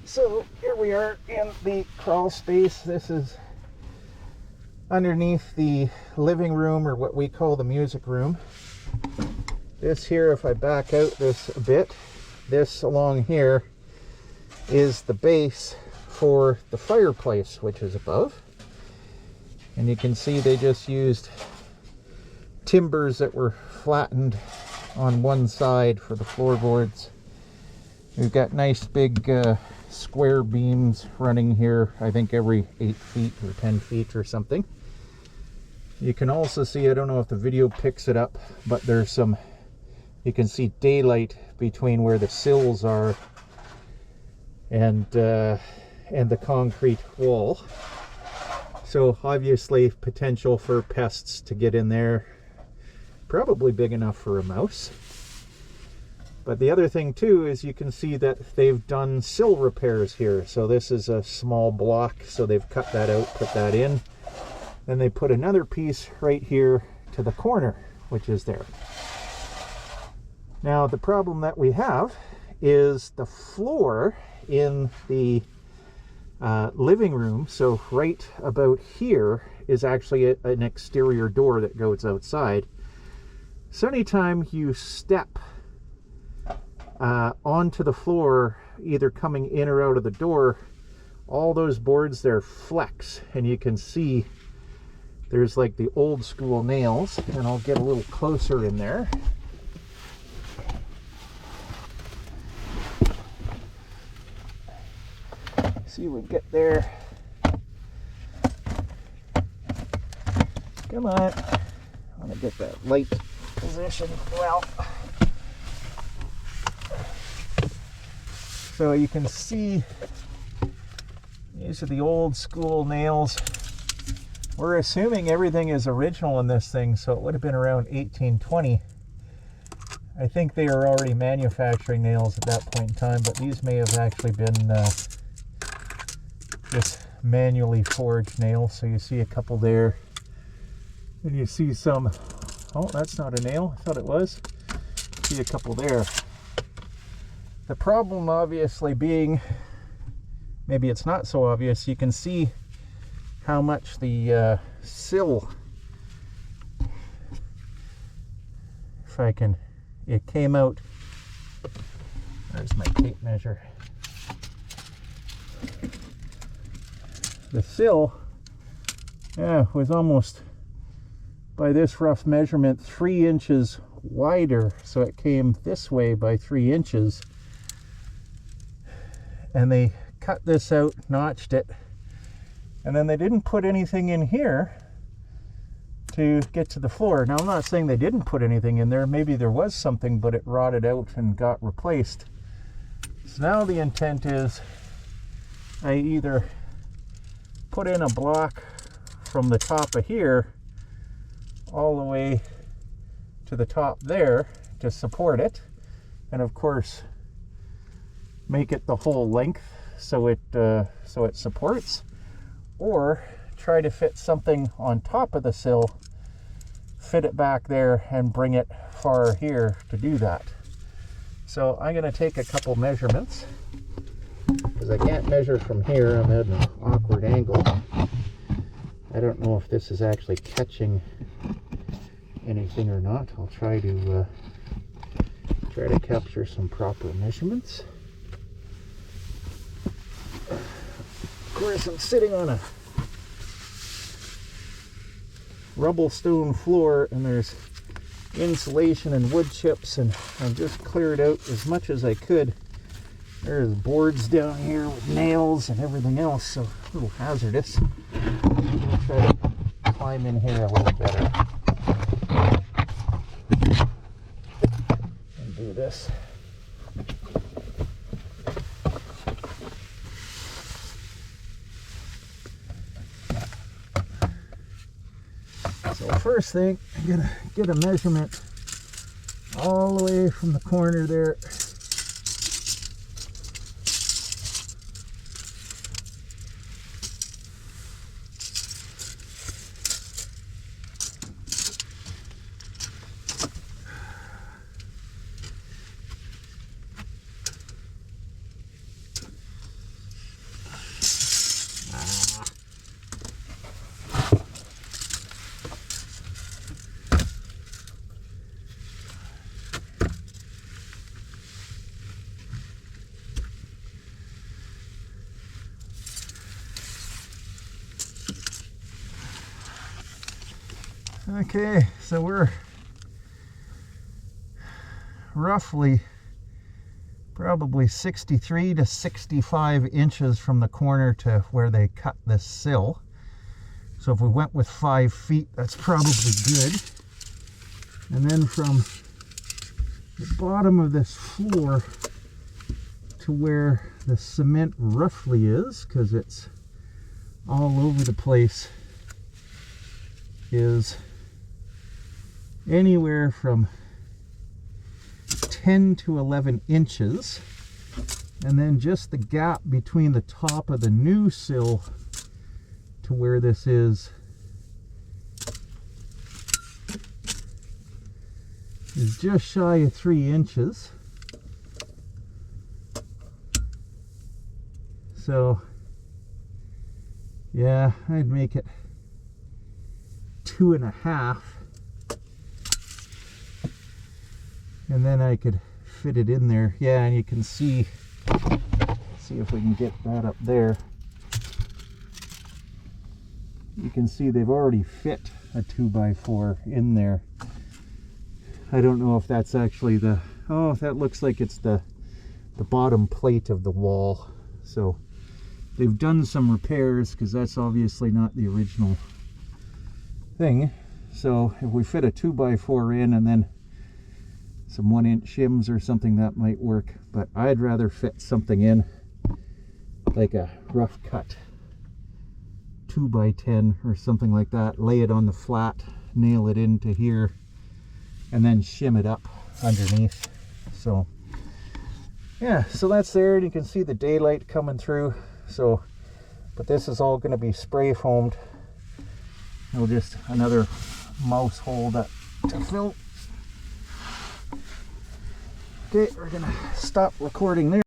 So here we are in the crawl space. This is underneath the living room, or what we call the music room. This here, if I back out this a bit, this along here is the base for the fireplace, which is above. And you can see they just used timbers that were flattened on one side for the floorboards. We've got nice big square beams running here, I think every 8 feet or 10 feet or something. You can also see, I don't know if the video picks it up, but there's some, you can see daylight between where the sills are and the concrete wall. So obviously potential for pests to get in there, probably big enough for a mouse. But the other thing too is you can see that they've done sill repairs here. So this is a small block, so they've cut that out, put that in. Then they put another piece right here to the corner, which is there. Now the problem that we have is the floor in the living room. So right about here is actually an exterior door that goes outside. So anytime you step onto the floor, either coming in or out of the door, all those boards there flex, and you can see there's like the old school nails, and I'll get a little closer in there. See what we get there. Come on, I want to get that light position well. So you can see these are the old school nails. We're assuming everything is original in this thing, so it would have been around 1820. I think they are already manufacturing nails at that point in time, but these may have actually been just manually forged nails. So you see a couple there, and you see some, oh, that's not a nail, I thought it was. See a couple there. The problem obviously being, maybe it's not so obvious, you can see how much the sill, if I can, it came out, there's my tape measure. The sill, was almost, by this rough measurement, 3 inches wider. So it came this way by 3 inches. And they cut this out, notched it, and then they didn't put anything in here to get to the floor. Now I'm not saying they didn't put anything in there, maybe there was something, but it rotted out and got replaced. So now the intent is I either put in a block from the top of here all the way to the top there to support it, and of course make it the whole length so it supports, or try to fit something on top of the sill, fit it back there, and bring it far here to do that. So I'm going to take a couple measurements, because I can't measure from here. I'm at an awkward angle. I don't know if this is actually catching anything or not. I'll try to capture some proper measurements. Of course, I'm sitting on a rubble stone floor, and there's insulation and wood chips, and I've just cleared out as much as I could. There's boards down here with nails and everything else, so a little hazardous. I'm going to try to climb in here a little better and do this. So first thing, I'm going to get a measurement all the way from the corner there. Okay, so we're roughly probably 63 to 65 inches from the corner to where they cut this sill. So if we went with 5 feet, that's probably good. And then from the bottom of this floor to where the cement roughly is, because it's all over the place, is anywhere from 10 to 11 inches. And then just the gap between the top of the new sill to where this is just shy of 3 inches. So yeah, I'd make it 2.5, and then I could fit it in there. Yeah, and you can see if we can get that up there. You can see they've already fit a 2x4 in there. I don't know if that's actually the, oh, that looks like it's the bottom plate of the wall. So they've done some repairs, because that's obviously not the original thing. So if we fit a 2x4 in and then some 1-inch shims or something, that might work. But I'd rather fit something in like a rough cut 2x10 or something like that, lay it on the flat, nail it into here, and then shim it up underneath. So yeah, so that's there, and you can see the daylight coming through. So, but this is all going to be spray foamed. We'll just another mouse hole to fill. Okay, we're gonna stop recording there.